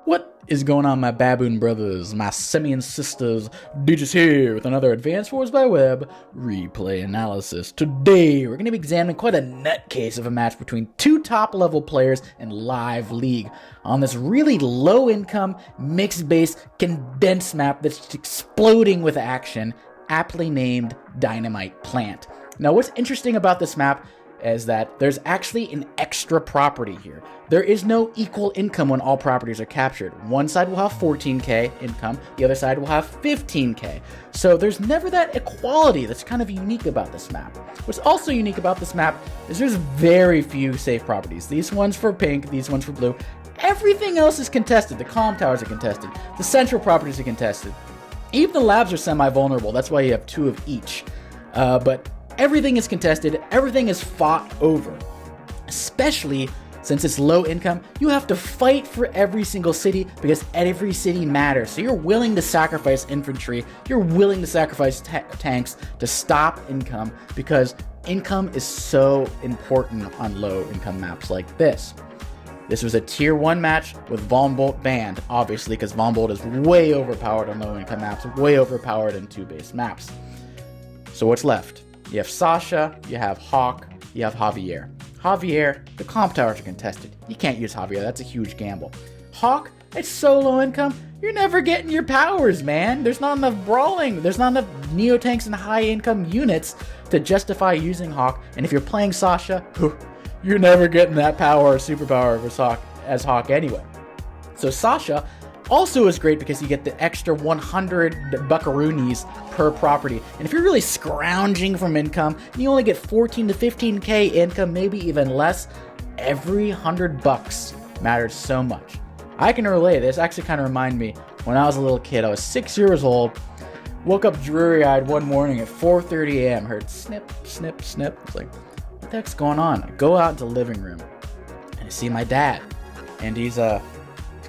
What is going on, my baboon brothers, my simian sisters? Digis here with another Advanced Wars by Web replay analysis. Today, we're going to be examining quite a nutcase of a match between two top-level players in Live League on this really low-income, mixed-based, condensed map that's exploding with action, aptly named Dynamite Plant. Now, what's interesting about this map is that there's actually an extra property here. There is no equal income when all properties are captured. One side will have 14k income, the other side will have 15k. So there's never that equality that's kind of unique about this map. What's also unique about this map is there's very few safe properties. These ones for pink, these ones for blue. Everything else is contested. The comm towers are contested. The central properties are contested. Even the labs are semi-vulnerable. That's why you have two of each. But everything is contested, everything is fought over. Especially since it's low income, you have to fight for every single city because every city matters. So you're willing to sacrifice infantry, you're willing to sacrifice tanks to stop income because income is so important on low income maps like this. This was a tier 1 match with Von Bolt banned, obviously, because Von Bolt is way overpowered on low income maps, way overpowered in 2-base maps. So what's left? You have Sasha, you have Hawk, you have Javier. Javier, the comp towers are contested. You can't use Javier, that's a huge gamble. Hawk, it's so low income, you're never getting your powers, man. There's not enough brawling, there's not enough Neo-Tanks and high income units to justify using Hawk. And if you're playing Sasha, you're never getting that power or superpower as Hawk anyway. So Sasha also is great because you get the extra 100 buckaroonies per property. And if you're really scrounging from income, and you only get 14 to 15k income, maybe even less, every 100 bucks matters so much. I can relate. This actually kind of reminded me when I was a little kid. I was 6 years old, woke up dreary-eyed one morning at 4:30 a.m., heard snip, snip, snip. I was like, what the heck's going on? I go out into the living room, and I see my dad, and he's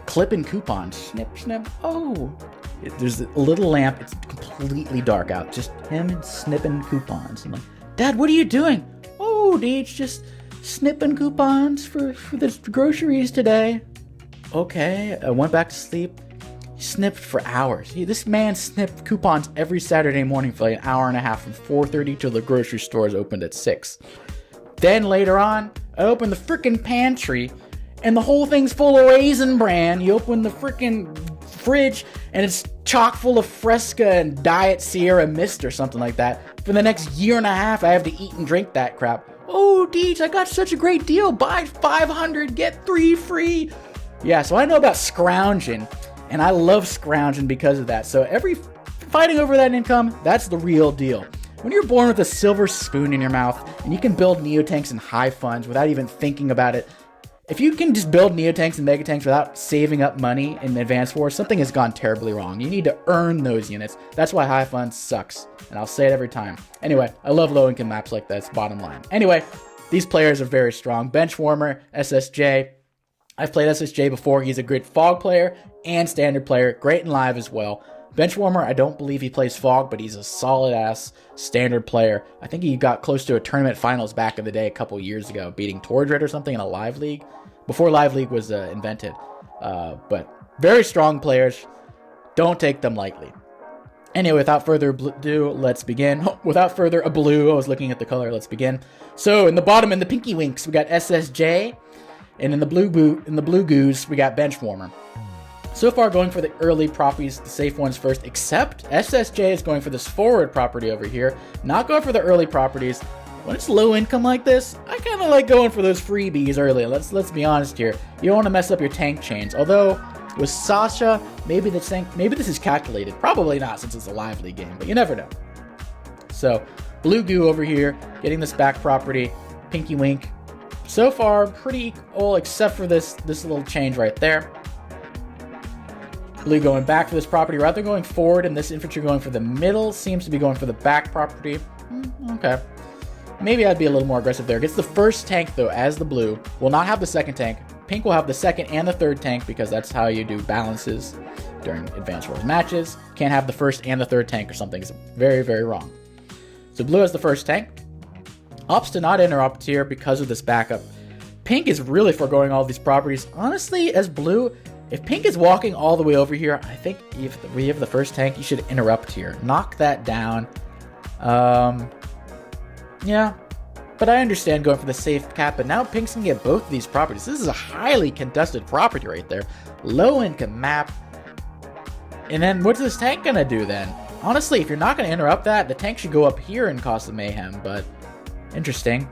clipping coupons. Snip, snip. Oh, there's a little lamp. It's completely dark out. Just him snipping coupons. I'm like, Dad, what are you doing? Oh, Deej, just snipping coupons for the groceries today. Okay, I went back to sleep. He snipped for hours. This man snipped coupons every Saturday morning for like an hour and a half from 4:30 till the grocery stores opened at 6. Then later on, I opened the freaking pantry and the whole thing's full of Raisin Bran. You open the freaking fridge, and it's chock full of Fresca and Diet Sierra Mist or something like that. For the next year and a half, I have to eat and drink that crap. Oh, Deej, I got such a great deal. Buy 500, get 3 free. Yeah, so I know about scrounging, and I love scrounging because of that. So fighting over that income, that's the real deal. When you're born with a silver spoon in your mouth, and you can build Neo-Tanks and high funds without even thinking about it, if you can just build Neo-Tanks and Mega-Tanks without saving up money in Advanced Wars, something has gone terribly wrong. You need to earn those units. That's why High Fund sucks, and I'll say it every time. Anyway, I love low-income maps like this, bottom line. Anyway, these players are very strong. Benchwarmer, SSJ. I've played SSJ before. He's a great Fog player and Standard player. Great in Live as well. Benchwarmer, I don't believe he plays Fog, but he's a solid-ass Standard player. I think he got close to a tournament finals back in the day a couple years ago, beating Tordred or something in a Live League, before Live League was invented. But very strong players. Don't take them lightly. Anyway, without further ado, let's begin. Without further ado, I was looking at the color. Let's begin. So, in the bottom, in the Pinky Winks, we got SSJ, and in the Blue Goose, we got Benchwarmer. So far, going for the early properties, the safe ones first, except SSJ is going for this forward property over here, not going for the early properties. When it's low income like this, I kind of like going for those freebies early. Let's be honest here. You don't want to mess up your tank chains. Although, with Sasha, maybe this is calculated. Probably not, since it's a Live League game, but you never know. So, Blue Goo over here, getting this back property, Pinky Wink. So far, pretty equal, except for this little change right there. Blue going back for this property rather than going forward, and this infantry going for the middle seems to be going for the back property. Okay. Maybe I'd be a little more aggressive there. Gets the first tank, though, as the blue. Will not have the second tank. Pink will have the second and the third tank because that's how you do balances during Advanced Wars matches. Can't have the first and the third tank or something. It's very, very wrong. So blue has the first tank. Opts to not interrupt here because of this backup. Pink is really foregoing all these properties. Honestly, as blue, If Pink is walking all the way over here, I think if we have the first tank, you should interrupt here. Knock that down. Yeah. But I understand going for the safe cap, but now Pink's can get both of these properties. This is a highly contested property right there. Low income map. And then what's this tank gonna do then? Honestly, if you're not gonna interrupt that, the tank should go up here and cause the mayhem, but interesting.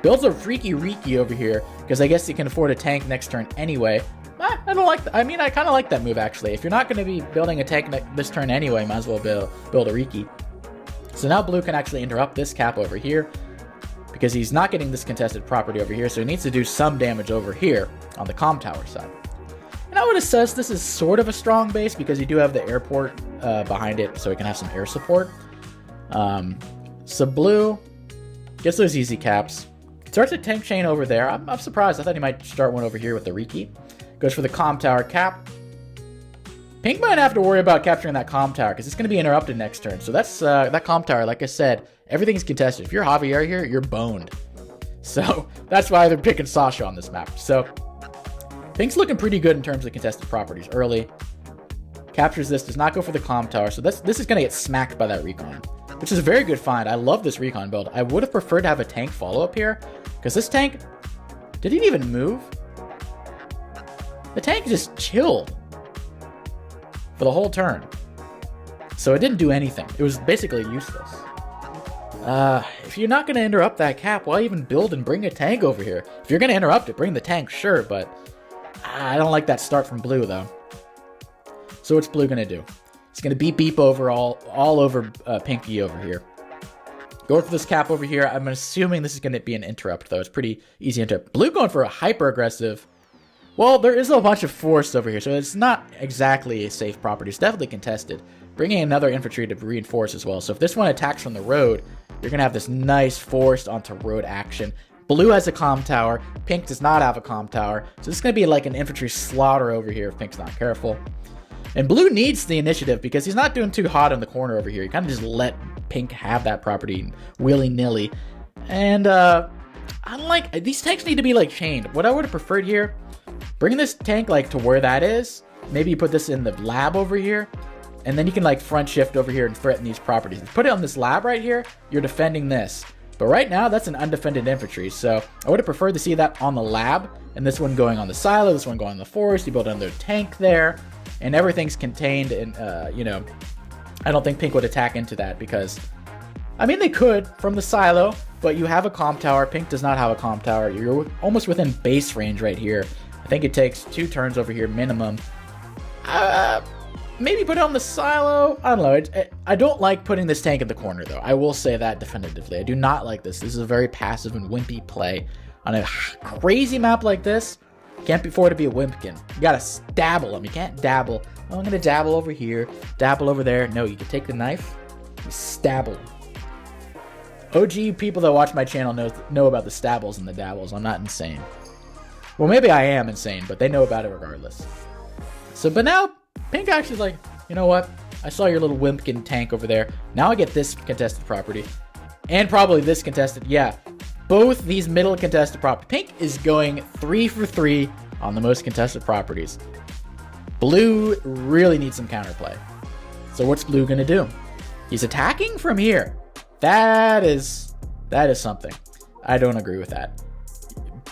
Builds a freaky Riki over here, because I guess you can afford a tank next turn anyway. I don't like I mean, I kind of like that move, actually. If you're not going to be building a tank this turn anyway, might as well build a Riki. So now Blue can actually interrupt this cap over here, because he's not getting this contested property over here, so he needs to do some damage over here on the comm tower side. And I would assess this is sort of a strong base, because you do have the airport behind it, so he can have some air support. So Blue gets those easy caps. Starts a tank chain over there. I'm surprised. I thought he might start one over here with the Riki. Goes for the comm tower cap. Pink might have to worry about capturing that comm tower because it's going to be interrupted next turn. So that's that comm tower. Like I said, everything's contested. If you're Javier here, you're boned. So that's why they're picking Sasha on this map. So Pink's looking pretty good in terms of contested properties early. Captures this, does not go for the comm tower. So this is going to get smacked by that recon, which is a very good find. I love this recon build. I would have preferred to have a tank follow up here, because this tank, did he even move? The tank just chilled for the whole turn. So it didn't do anything. It was basically useless. If you're not going to interrupt that cap, why even build and bring a tank over here? If you're going to interrupt it, bring the tank, sure, but I don't like that start from Blue, though. So what's Blue going to do? It's going to beep over all over Pinky over here. Going for this cap over here. I'm assuming this is going to be an interrupt, though. It's pretty easy interrupt. Blue going for a hyper-aggressive. Well, there is a bunch of force over here, so it's not exactly a safe property. It's definitely contested. Bringing another infantry to reinforce as well. So if this one attacks from the road, you're going to have this nice forced onto road action. Blue has a comm tower. Pink does not have a comm tower. So this is going to be like an infantry slaughter over here if Pink's not careful. And Blue needs the initiative because he's not doing too hot in the corner over here. He kind of just let Pink have that property willy-nilly. And unlike these tanks need to be like chained. What I would have preferred here, bringing this tank like to where that is. Maybe you put this in the lab over here, and then you can like front shift over here and threaten these properties. If you put it on this lab right here, you're defending this. But right now, that's an undefended infantry. So I would have preferred to see that on the lab, and this one going on the silo, this one going on the forest. You build another tank there, and everything's contained. And you know, I don't think Pink would attack into that because, I mean, they could from the silo, but you have a comm tower. Pink does not have a comm tower. You're almost within base range right here. I think it takes 2 turns over here minimum. Maybe put it on the silo. I don't know. I don't like putting this tank in the corner, though. I will say that definitively. I do not like this. This is a very passive and wimpy play. On a crazy map like this, can't afford to be a wimpkin. You gotta dabble him. You can't dabble. Oh, I'm gonna dabble over here, dabble over there. No, you can take the knife, you stabble him. OG people that watch my channel know about the stabbles and the dabbles. I'm not insane. Well, maybe I am insane, but they know about it regardless. So, but now, Pink actually like, you know what? I saw your little wimpkin tank over there. Now I get this contested property. And probably this contested. Yeah, both these middle contested properties. Pink is going 3 for 3 on the most contested properties. Blue really needs some counterplay. So what's Blue going to do? He's attacking from here. That is something. I don't agree with that.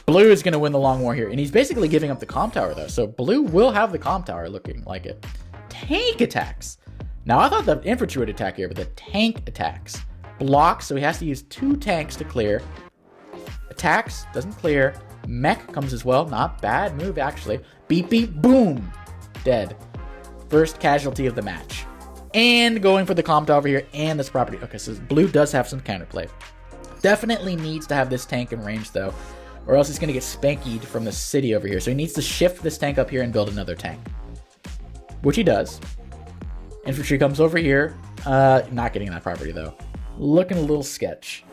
Blue is going to win the long war here. And he's basically giving up the comm tower, though. So Blue will have the comm tower looking like it. Tank attacks. Now, I thought the infantry would attack here, but the tank attacks. Blocks, so he has to use 2 tanks to clear. Attacks, doesn't clear. Mech comes as well. Not bad move, actually. Beep, beep, boom. Dead. First casualty of the match. And going for the comm tower over here and this property. Okay, so Blue does have some counterplay. Definitely needs to have this tank in range, though, or else he's going to get spankied from the city over here. So he needs to shift this tank up here and build another tank, which he does. Infantry comes over here. Not getting that property, though. Looking a little sketch.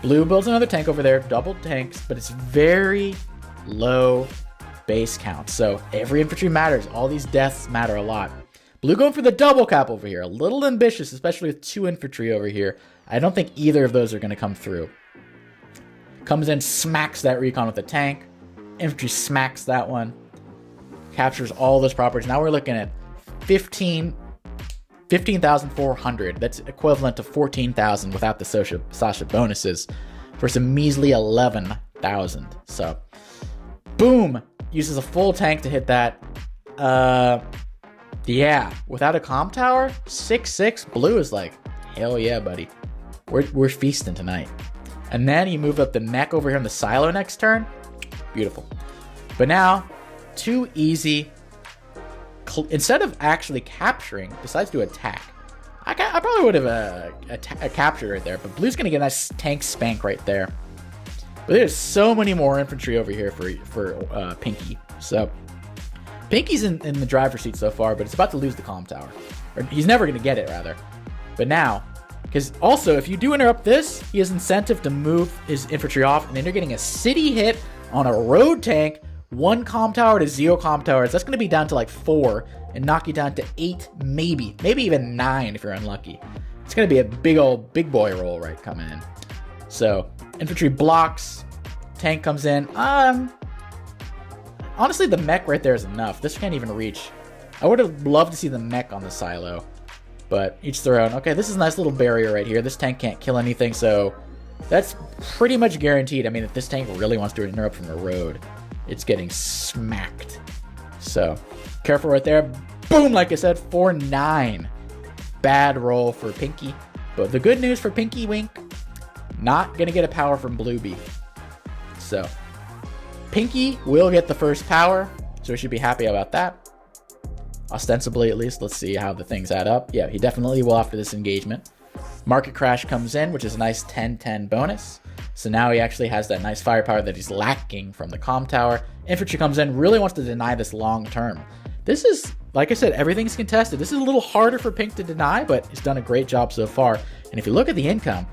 Blue builds another tank over there, double tanks, but it's very low base count. So every infantry matters. All these deaths matter a lot. Blue going for the double cap over here. A little ambitious, especially with 2 infantry over here. I don't think either of those are going to come through. Comes in, smacks that recon with the tank. Infantry smacks that one. captures all those properties. Now we're looking at 15,400. That's equivalent to 14,000 without the Sasha bonuses for some measly 11,000. So, boom! Uses a full tank to hit that. Yeah, without a comm tower, 6/6. Blue is like, hell yeah, buddy. We're feasting tonight. And then you move up the mech over here in the silo next turn. Beautiful. But now, too easy. Instead of actually capturing, decides to attack. I probably would have captured right there, but Blue's going to get a nice tank spank right there. But there's so many more infantry over here for Pinky. So, Pinky's in the driver's seat so far, but it's about to lose the comm tower. Or he's never going to get it, rather. But now, because also, if you do interrupt this, he has incentive to move his infantry off, and then you're getting a city hit on a road tank, 1 comm tower to 0 comm towers. That's going to be down to like 4 and knock you down to 8, maybe even 9 if you're unlucky. It's going to be a big boy roll right coming in. So, infantry blocks, tank comes in. Honestly, the mech right there is enough. This can't even reach. I would have loved to see the mech on the silo, but each their own. Okay, this is a nice little barrier right here. This tank can't kill anything, so that's pretty much guaranteed. I mean, if this tank really wants to interrupt from the road, it's getting smacked. So, careful right there. Boom, like I said, 4-9. Bad roll for Pinky. But the good news for Pinky Wink, not going to get a power from Blueby. So, Pinky will get the first power, so we should be happy about that. Ostensibly, at least. Let's see how the things add up. Yeah, he definitely will after this engagement. Market Crash comes in, which is a nice 10-10 bonus. So now he actually has that nice firepower that he's lacking from the comm tower. Infantry comes in, really wants to deny this long term. This is, like I said, everything's contested. This is a little harder for Pink to deny, but he's done a great job so far. And if you look at the income,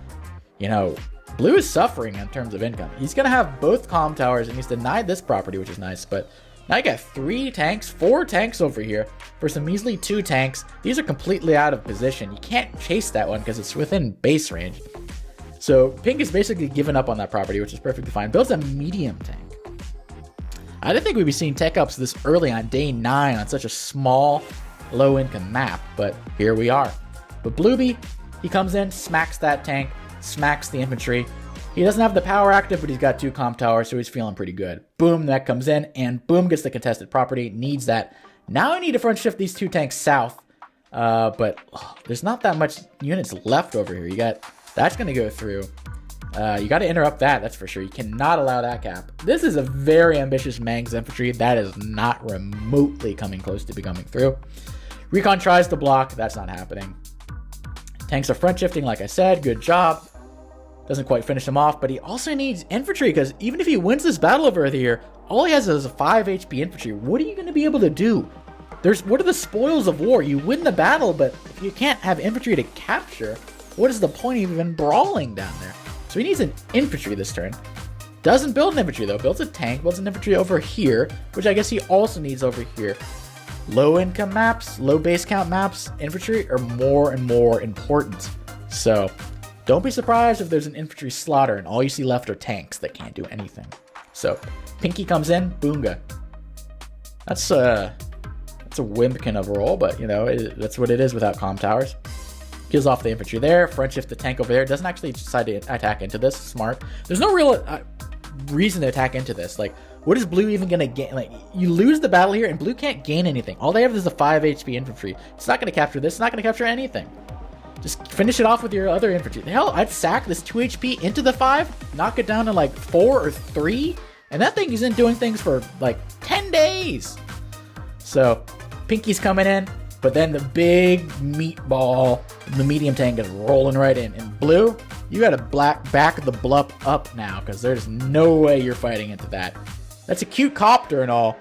you know, Blue is suffering in terms of income. He's going to have both comm towers, and he's denied this property, which is nice. But now you got 3 tanks, 4 tanks over here for some measly 2 tanks. These are completely out of position. You can't chase that one because it's within base range. So Pink is basically given up on that property, which is perfectly fine. Builds a medium tank. I didn't think we'd be seeing tech ups this early on day 9 on such a small, low-income map, but here we are. But Blueby, he comes in, smacks that tank, smacks the infantry. He doesn't have the power active, but he's got 2 comm towers, so he's feeling pretty good. Boom, that comes in, and boom, gets the contested property. Needs that. Now I need to front shift these 2 tanks south, but there's not that much units left over here. You got, that's going to go through. You got to interrupt that, that's for sure. You cannot allow that cap. This is a very ambitious Mang's infantry. That is not remotely coming close to becoming through. Recon tries to block. That's not happening. Tanks are front shifting, like I said. Good job. Doesn't quite finish him off, but he also needs infantry, because even if he wins this battle over here, all he has is a 5 HP infantry. What are you going to be able to do? What are the spoils of war? You win the battle, but if you can't have infantry to capture, what is the point of even brawling down there? So he needs an infantry this turn. Doesn't build an infantry though. Builds a tank, builds an infantry over here, which I guess he also needs over here. Low income maps, low base count maps, infantry are more and more important. So don't be surprised if there's an infantry slaughter and all you see left are tanks that can't do anything. So Pinky comes in, boonga. That's a wimpkin of a roll, but you know, that's what it is without comm towers. Kills off the infantry there. Front shift the tank over there. Doesn't actually decide to attack into this. Smart. There's no real reason to attack into this. Like, what is Blue even going to gain? Like, you lose the battle here, and Blue can't gain anything. All they have is a 5 HP infantry. It's not going to capture this. It's not going to capture anything. Just finish it off with your other infantry. Hell, I'd sack this 2 HP into the 5, knock it down to like 4 or 3, and that thing isn't doing things for like 10 days. So, Pinky's coming in. But then the big meatball, the medium tank is rolling right in. And Blue, you got to back the blup up now, because there's no way you're fighting into that. That's a cute copter and all,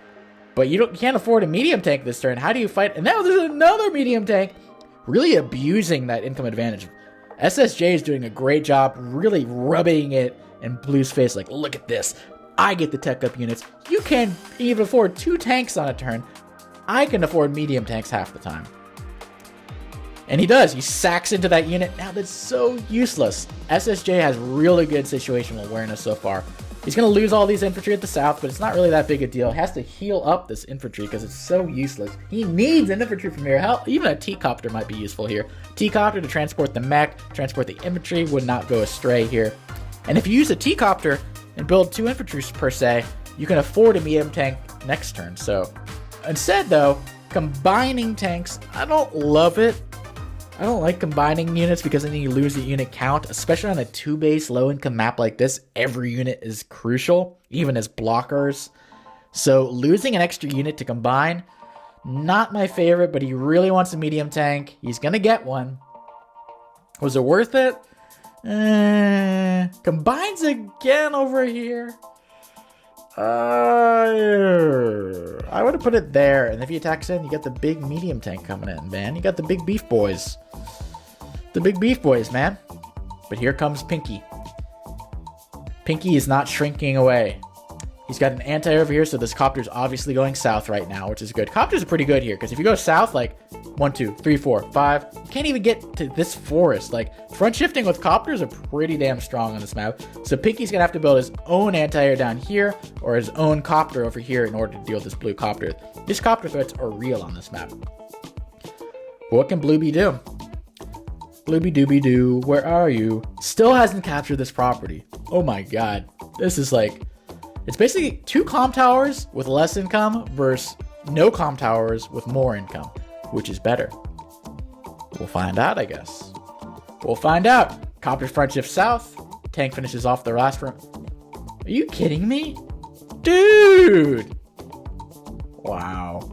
but you can't afford a medium tank this turn. How do you fight? And now there's another medium tank, really abusing that income advantage. SSJ is doing a great job, really rubbing it in Blue's face like, look at this. I get the tech up units. You can't even afford 2 tanks on a turn. I can afford medium tanks half the time. And he does. He sacks into that unit. Now that's so useless. SSJ has really good situational awareness so far. He's going to lose all these infantry at the south, but it's not really that big a deal. He has to heal up this infantry because it's so useless. He needs an infantry from here. Hell, even a T-copter might be useful here. T-copter to transport the mech, transport the infantry would not go astray here. And if you use a T-copter and build 2 infantry per se, you can afford a medium tank next turn. So instead, though, combining tanks, I don't love it. I don't like combining units because then you lose the unit count, especially on a 2-base low-income map like this. Every unit is crucial, even as blockers. So losing an extra unit to combine, not my favorite, but he really wants a medium tank. He's going to get one. Was it worth it? Combines again over here. I would have put it there, and if he attacks in, you get the big medium tank coming in, man. You got the big beef boys. The big beef boys, man. But here comes Pinky. Pinky is not shrinking away. He's got an anti-air over here, so this copter's obviously going south right now, which is good. Copters are pretty good here, because if you go south, like 1, 2, 3, 4, 5, you can't even get to this forest. Like, front shifting with copters are pretty damn strong on this map. So Pinky's gonna have to build his own anti-air down here, or his own copter over here in order to deal with this blue copter. These copter threats are real on this map. But what can Blueby do? Blueby dooby doo, where are you? Still hasn't captured this property. Oh my god. This is like... It's basically 2 comm towers with less income versus no comm towers with more income. Which is better? We'll find out, I guess. We'll find out. Copter front shift south. Tank finishes off the last room. Are you kidding me? Dude! Wow.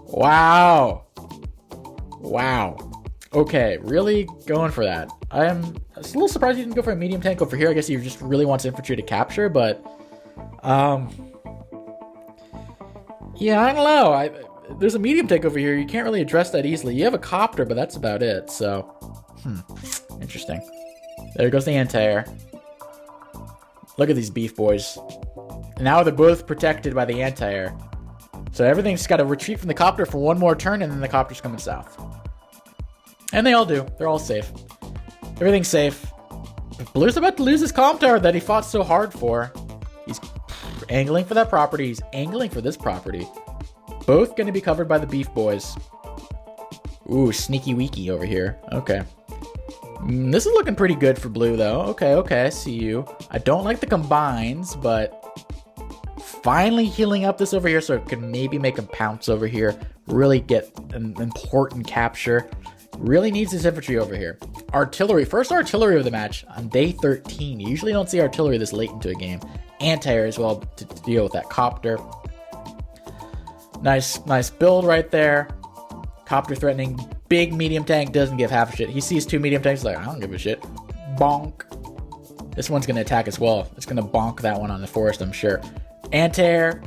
Wow. Wow. Okay, really going for that. I'm a little surprised he didn't go for a medium tank over here. I guess he just really wants infantry to capture, but... yeah, I don't know. There's a medium tank over here. You can't really address that easily. You have a copter, but that's about it. So, interesting. There goes the anti-air. Look at these beef boys. Now they're both protected by the anti-air. So everything's got to retreat from the copter for one more turn, and then the copter's coming south. And they all do. They're all safe. Everything's safe. Blue's about to lose his comm tower that he fought so hard for. He's angling for that property. He's angling for this property. Both going to be covered by the beef boys. Ooh, sneaky weaky over here. Okay. This is looking pretty good for blue, though. Okay, I see you. I don't like the combines, but finally healing up this over here so it can maybe make him pounce over here. Really get an important capture. Really needs his infantry over here. Artillery. First artillery of the match on day 13. You usually don't see artillery this late into a game. Anti-air as well to deal with that copter. Nice build right there. Copter threatening. Big medium tank doesn't give half a shit. He sees 2 medium tanks, like, I don't give a shit. Bonk. This one's going to attack as well. It's going to bonk that one on the forest, I'm sure. Anti-air.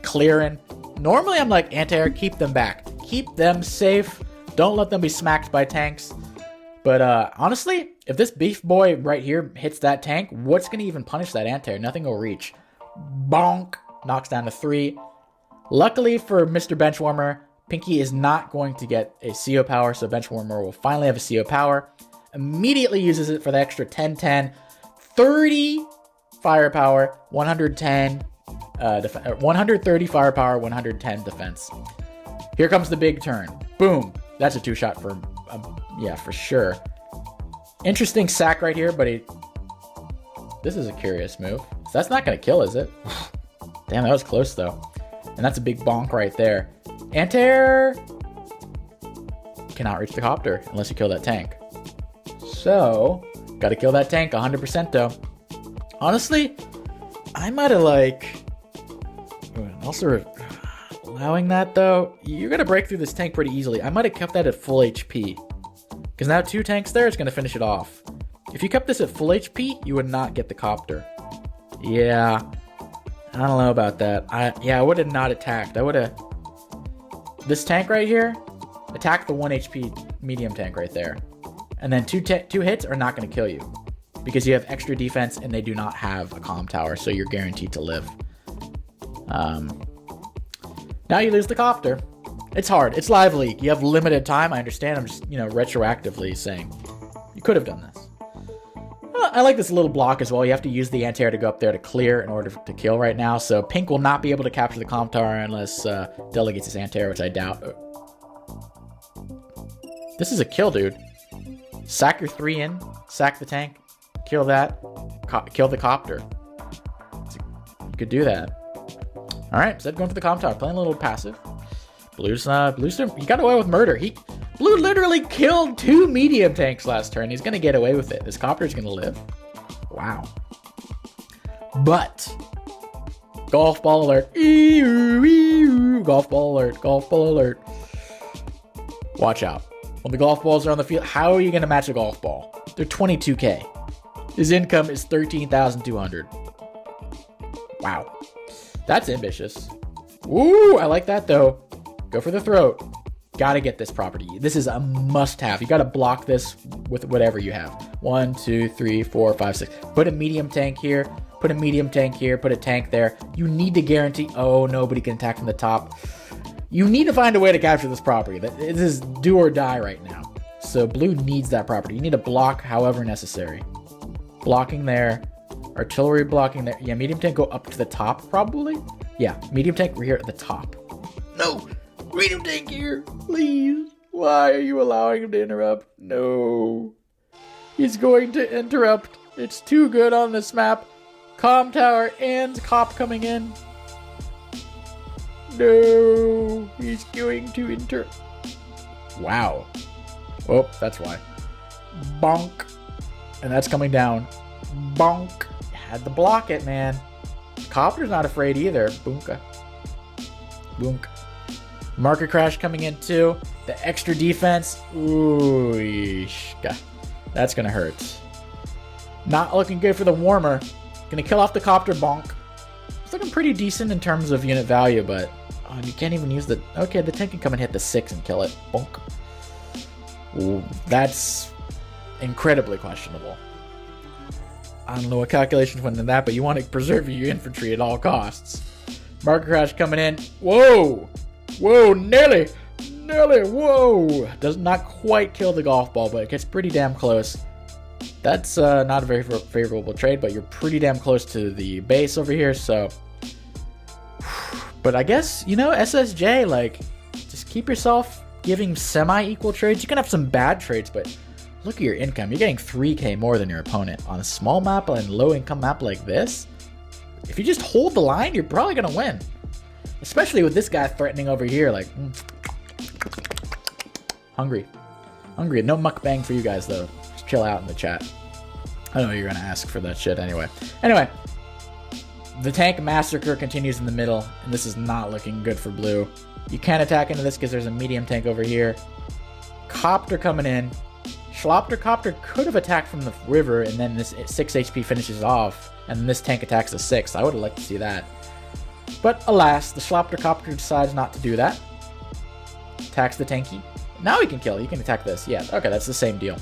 Clearing. Normally I'm like, anti-air, keep them back. Keep them safe. Don't let them be smacked by tanks. But honestly, if this beef boy right here hits that tank, what's going to even punish that anti-air? Nothing will reach. Bonk. Knocks down to 3. Luckily for Mr. Benchwarmer, Pinky is not going to get a CO power, so Benchwarmer will finally have a CO power. Immediately uses it for the extra 10-10. 30 firepower, 110, 130 firepower, 110 defense. Here comes the big turn. Boom. That's a 2-shot for, yeah, for sure. Interesting sack right here, but this is a curious move. So that's not going to kill, is it? Damn, that was close, though. And that's a big bonk right there. Anti-air cannot reach the copter unless you kill that tank. So, gotta kill that tank 100% though. Honestly, I might have also allowing that though, you're gonna break through this tank pretty easily. I might have kept that at full HP. Because now 2 tanks there is gonna finish it off. If you kept this at full HP, you would not get the copter. Yeah, I don't know about that. I would have not attacked. I would have... This tank right here, attack the 1 HP medium tank right there. And then 2 hits are not going to kill you. Because you have extra defense and they do not have a comm tower, so you're guaranteed to live. Now you lose the copter. It's hard. It's Live League. You have limited time. I understand. I'm just, retroactively saying you could have done this. I like this little block as well. You have to use the anti-air to go up there to clear in order to kill right now. So pink will not be able to capture the Comm Tower unless Dela gets his anti-air, which I doubt. This is a kill, dude. Sack your 3 in, sack the tank, kill that, kill the copter. You could do that. All right, instead of going for the Comm Tower, playing a little passive. Blue's he got away with murder. Blue literally killed 2 medium tanks last turn. He's gonna get away with it. This copter's gonna live. Wow. But golf ball alert. Golf ball alert. Golf ball alert. Watch out. When the golf balls are on the field, how are you gonna match a golf ball? They're 22K. His income is 13,200. Wow. That's ambitious. Ooh, I like that though. Go for the throat. Gotta get this property. This is a must-have. You gotta block this with whatever you have. 1, 2, 3, 4, 5, 6. Put a medium tank here. Put a medium tank here. Put a tank there. You need to guarantee. Oh, nobody can attack from the top. You need to find a way to capture this property. This is do or die right now. So blue needs that property. You need to block however necessary. Blocking there. Artillery blocking there. Yeah, medium tank go up to the top probably. Yeah, medium tank we're here at the top. No. Medium tank here, please. Why are you allowing him to interrupt? No. He's going to interrupt. It's too good on this map. Comm Tower and Cop coming in. No. He's going to Wow. Oh, that's why. Bonk. And that's coming down. Bonk. Had to block it, man. Copter's not afraid either. Boonka. Boonk. Market crash coming in too. The extra defense. Ooh, that's gonna hurt. Not looking good for the warmer. Gonna kill off the copter. Bonk. It's looking pretty decent in terms of unit value, but you can't even use the. Okay, the tank can come and hit the 6 and kill it. Bonk. Ooh, that's incredibly questionable. I don't know what calculations went into that, but you want to preserve your infantry at all costs. Market crash coming in. Whoa! Whoa, nearly, whoa. Does not quite kill the golf ball, but it gets pretty damn close. That's not a very favorable trade, but you're pretty damn close to the base over here, so. But I guess, SSJ, like, just keep yourself giving semi-equal trades. You can have some bad trades, but look at your income. You're getting 3K more than your opponent on a small map and low-income map like this. If you just hold the line, you're probably going to win. Especially with this guy threatening over here, like, hungry. No mukbang for you guys, though. Just chill out in the chat. I know you're going to ask for that shit anyway. Anyway, the tank massacre continues in the middle, and this is not looking good for blue. You can't attack into this because there's a medium tank over here. Copter coming in. Schlopter Copter could have attacked from the river, and then this 6 HP finishes off, and then this tank attacks the 6. I would have liked to see that. But alas, the Schlopter Copter decides not to do that. Attacks the tanky. Now he can kill. He can attack this. Yeah, okay, that's the same deal.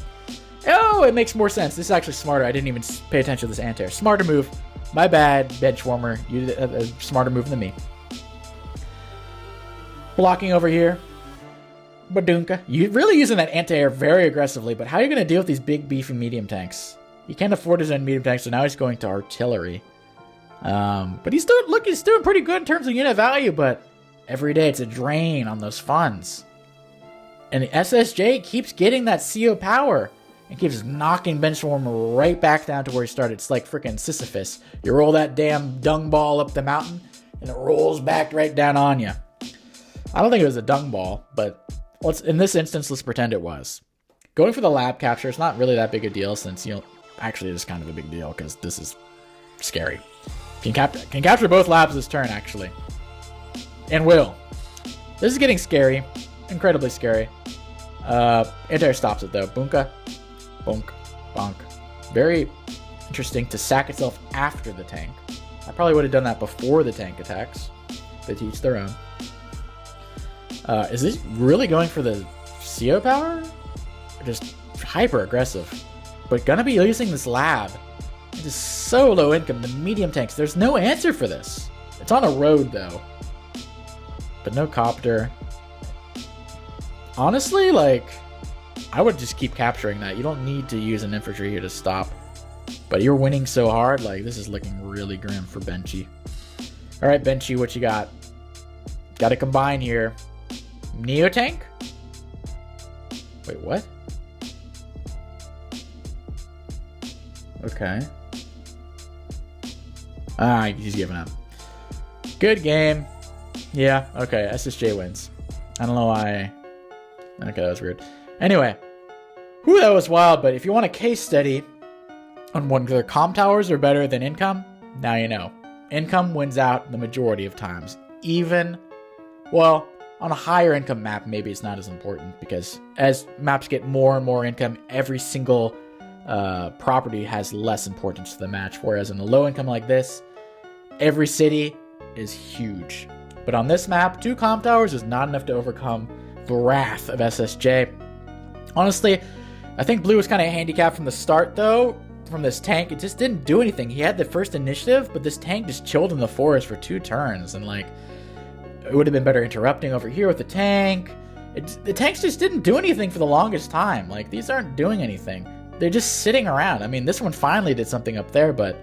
Oh, it makes more sense. This is actually smarter. I didn't even pay attention to this anti-air. Smarter move. My bad, Benchwarmer. You did a smarter move than me. Blocking over here. Badunka. You're really using that anti-air very aggressively, but how are you going to deal with these big, beefy medium tanks? He can't afford his own medium tanks, so now he's going to artillery. But he's doing pretty good in terms of unit value, but every day it's a drain on those funds. And the SSJ keeps getting that CO power and keeps knocking Benchwarmer right back down to where he started. It's like freaking Sisyphus. You roll that damn dung ball up the mountain, and it rolls back right down on you. I don't think it was a dung ball, but in this instance, let's pretend it was. Going for the lab capture is not really that big a deal since, actually it is kind of a big deal because this is scary. Can capture both labs this turn, actually. And will. This is getting scary. Incredibly scary. Anti-air stops it, though. Boonka. Bonk. Bonk. Very interesting to sack itself after the tank. I probably would have done that before the tank attacks. They teach their own. Is this really going for the CO power? Or just hyper aggressive. But gonna be using this lab. It is so low income. The medium tanks. There's no answer for this. It's on a road though. But no copter. Honestly, like, I would just keep capturing that. You don't need to use an infantry here to stop But you're winning so hard, like, this is looking really grim for Benchy. Alright, Benchy, what you got? Gotta combine here. Neotank? Wait, what? Okay. Ah, he's giving up. Good game. Yeah, okay, SSJ wins. I don't know why. Okay, that was weird. Anyway. Whew, that was wild, but if you want a case study on whether comm towers are better than income, now you know. Income wins out the majority of times. Even, well, on a higher income map, maybe it's not as important, because as maps get more and more income, every single property has less importance to the match. Whereas in a low income like this, every city is huge. But on this map, 2 comm towers is not enough to overcome the wrath of SSJ. Honestly, I think Blue was kind of handicapped from the start, though. From this tank, it just didn't do anything. He had the first initiative, but this tank just chilled in the forest for 2 turns, and like, it would have been better interrupting over here with the tank. The tanks just didn't do anything for the longest time. Like, these aren't doing anything. They're just sitting around. I mean, this one finally did something up there, but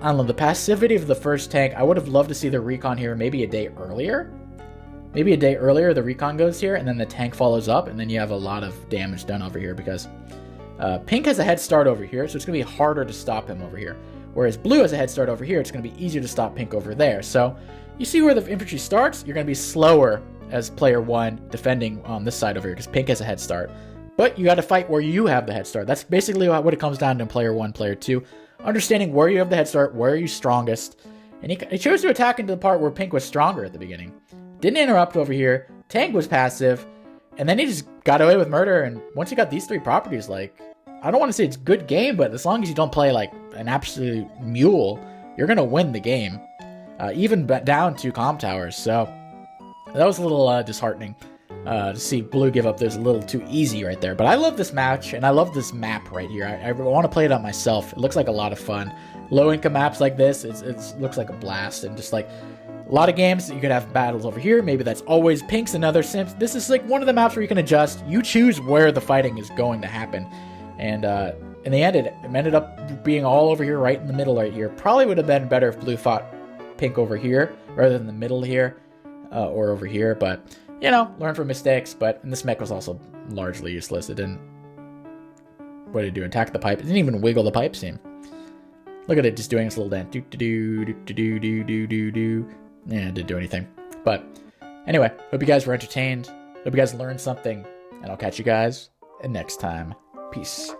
I don't know, the passivity of the first tank, I would have loved to see the recon here maybe a day earlier. Maybe a day earlier the recon goes here, and then the tank follows up, and then you have a lot of damage done over here, because Pink has a head start over here, so it's going to be harder to stop him over here. Whereas Blue has a head start over here, it's going to be easier to stop Pink over there. So you see where the infantry starts, you're going to be slower as player 1 defending on this side over here, because Pink has a head start. But you got to fight where you have the head start. That's basically what it comes down to in player 1, player 2. Understanding where you have the head start, where are you strongest. And he chose to attack into the part where Pink was stronger at the beginning. Didn't interrupt over here. Tank was passive. And then he just got away with murder. And once you got these 3 properties, like, I don't want to say it's a good game, but as long as you don't play like an absolute mule, you're going to win the game. Even down 2 comm towers. So that was a little disheartening to see Blue give up. There's a little too easy right there. But I love this match, and I love this map right here. I want to play it on myself. It looks like a lot of fun. Low income maps like this, it looks like a blast. And just like a lot of games, you could have battles over here. Maybe that's always Pinks and other Sims. This is like one of the maps where you can adjust. You choose where the fighting is going to happen. And in the end, it ended up being all over here, right in the middle right here. Probably would have been better if Blue fought Pink over here rather than the middle here or over here. But, you know, learn from mistakes. But and this mech was also largely useless. It didn't... What did it do? Attack the pipe? It didn't even wiggle the pipe seam. Look at it just doing its little dance. Do-do-do-do-do-do-do-do-do. Yeah, it didn't do anything. But anyway, hope you guys were entertained. Hope you guys learned something. And I'll catch you guys next time. Peace.